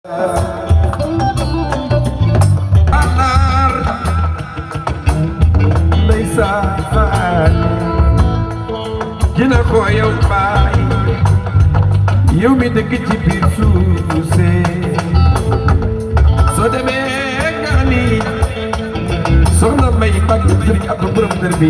anar ndeysaan dina ko yow baay yow mi dëkk ci biir suuf soo demee nga ni soxna May Mbàkke Sëriñ Abdu borom dër bi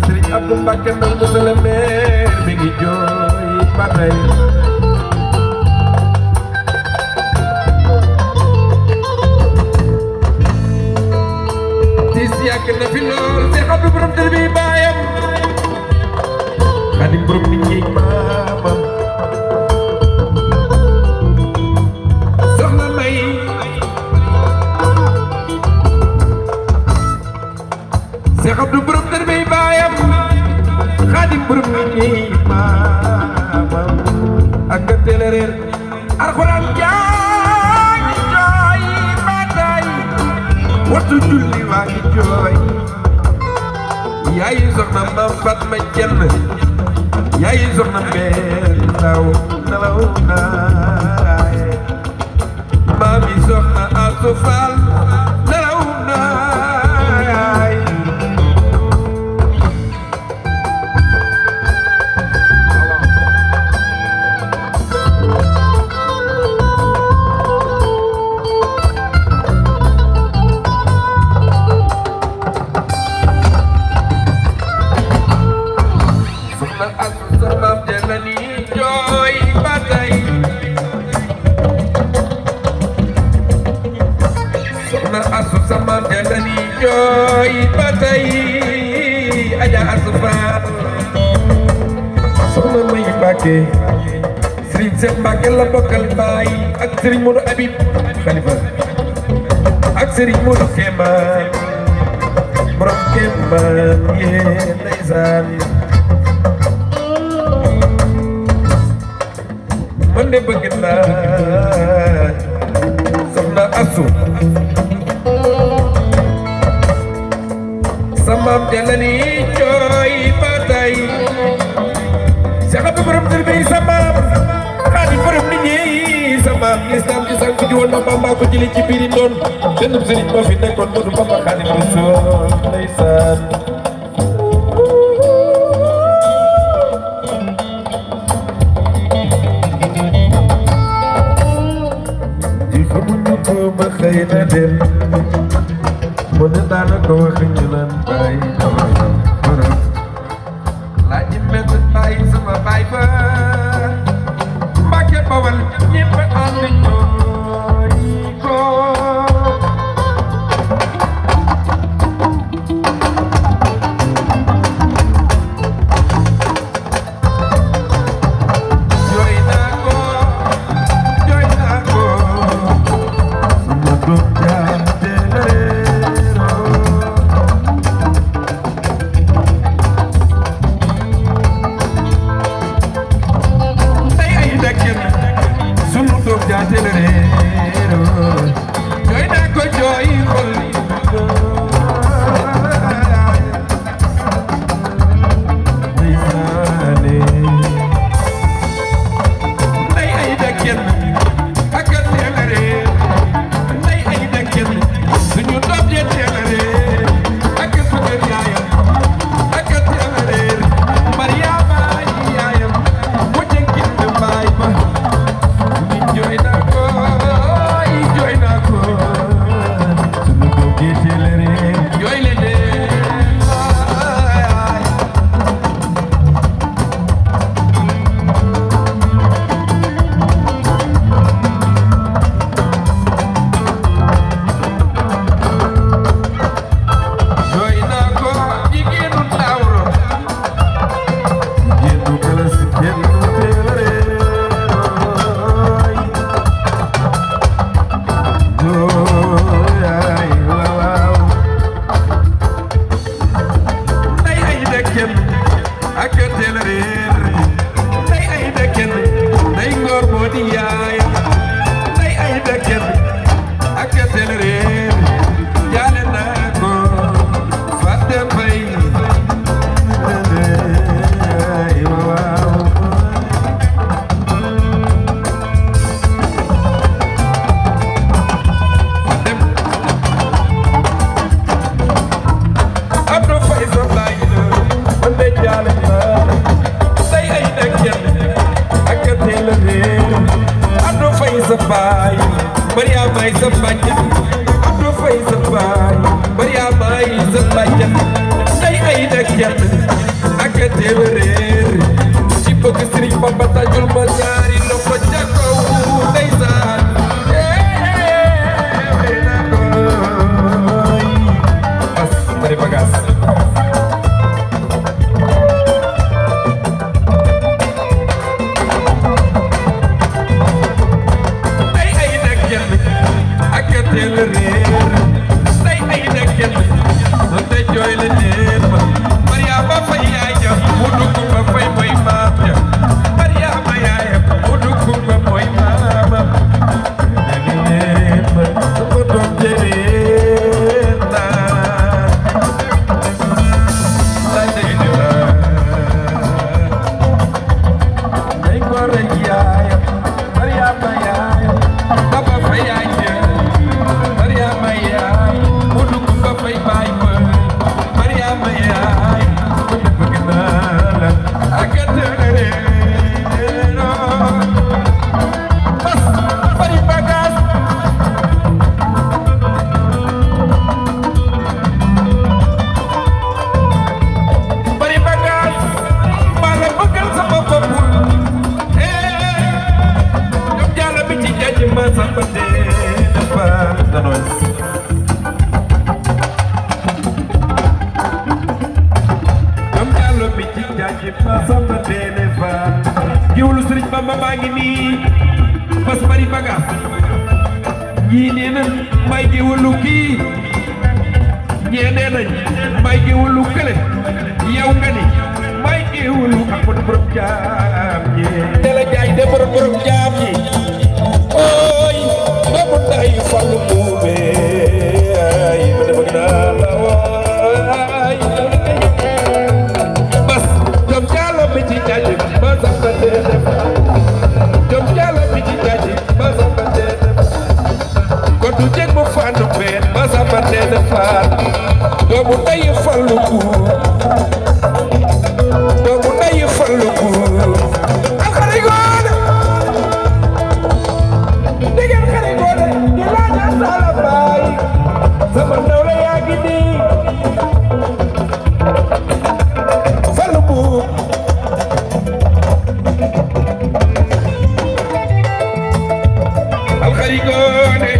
Sëriñ Abdu Mbàkke ndaw monsieur le maire mi ngi jooy ba tey yàgg na fi lool Seex Abdu borom dër bi baayam Xaadim borom nit ñi maamam soxna May Seex Abdu borom dër bi baayam Xaadim borom nit ñi maamam ak nga teel a réer Alxuraan jaa ngi jooy ba tey waxtu julli waa ngi jooy yaayi soxna Maam Fatma Jenn yaayi soxna Mbeen Ndaw nelaw naay maami soxna Asu Faal nelaw naay jooy ba tey Aja Asu Faal soxna May Mbàkke Sëriñ Seex Mbàkke la bokkal baay ak Sëriñ Moodu Abib Xalifa ak Sëriñ Moodu Kéemaan borom Kéemaan yee ndeysaan man de bëgg naa soxna Asu samam jalani jooy ba tey Seex Abdu borom dër bi samam Xaadim borom nit ñi samam lislaam di sang ji woon na Bamba ko jëli ci biiri noon benn sëriñ moo fi nekkoon Moodu Bamba Xaadim Rasuul ndeysaan di xamuñu ko ma xëy na dem mu ne daanaka wax ñu naan bàyyi borom laaj mett bàyyi sama baay ba Mbàkke Bawal ñépp ànd ñooy ko jooy naa ko sama doom Joy na ko baay Mariama ay sa bàjjan Abdou Faye sa baay Mariama ay sa bàjjan day ay nag kenn ak téeméer ci bëgg Sëriñ Bamba tajul ma ñaari loxo ca kaw ndeysaan as bari bagaas giwlu Sëriñ Bamba baa ngi nii bas bari bagaas ñii nee nañ may giwlu kii ñee nee nañ may giwlu kële yow nga ni may giwlu ak borom jaam ñi de la jaay de borom jaam ñi ooy doomu nday Fallu Mbuube ay ma dem ak naa la waay bas jom jaalo mi ci jaay ba samba jom jaalo mi ci jaay ba samba ko du jeg mo faanu been ba samba faat doomu nday Fallu Mbuube doomu nday Fallu Mbuube alxari goone degen xari goone di laaja sala baay sama nawle yaa ngi nii Fallu Mbuube alxari goone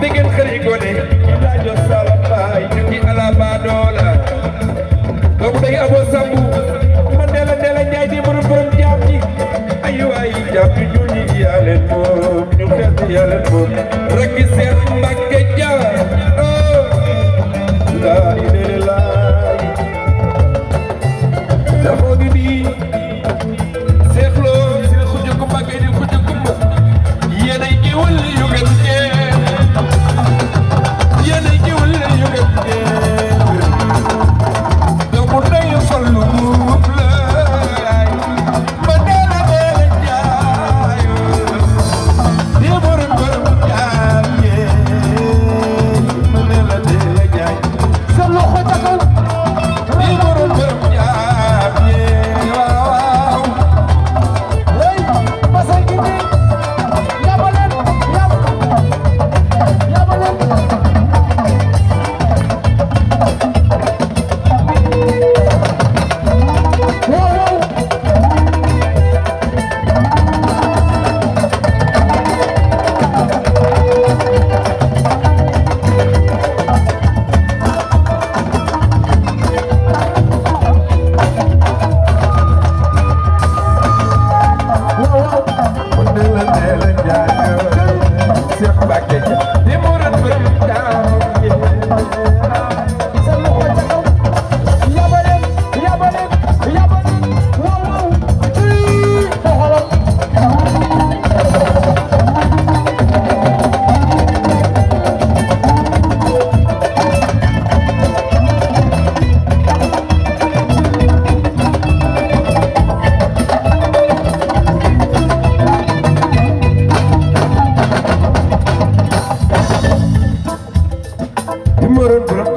degen xari goone di laaja sala baay ci ala badoola doomu nday Abo Sambu man dela njaay di borom jaam ñi ay waay jaam ñi ñu ñi yaa leen moom ñu xeet yaa leen moom rakki Seex Mbàkke Jaar laa ilaaha illallaah dafa ngi nii Seex Lo si xuj ko Mbàkke di xuj ko yéen ay géwël yu gën yéen ay géwël yu gën doomu nday Fallu Mbuube laay ma deela jaay di borom jaam yee ma deela jaay sa loxo ca kaw di borom jaam yee waaw lay masay gi ni yabaleen Moron borom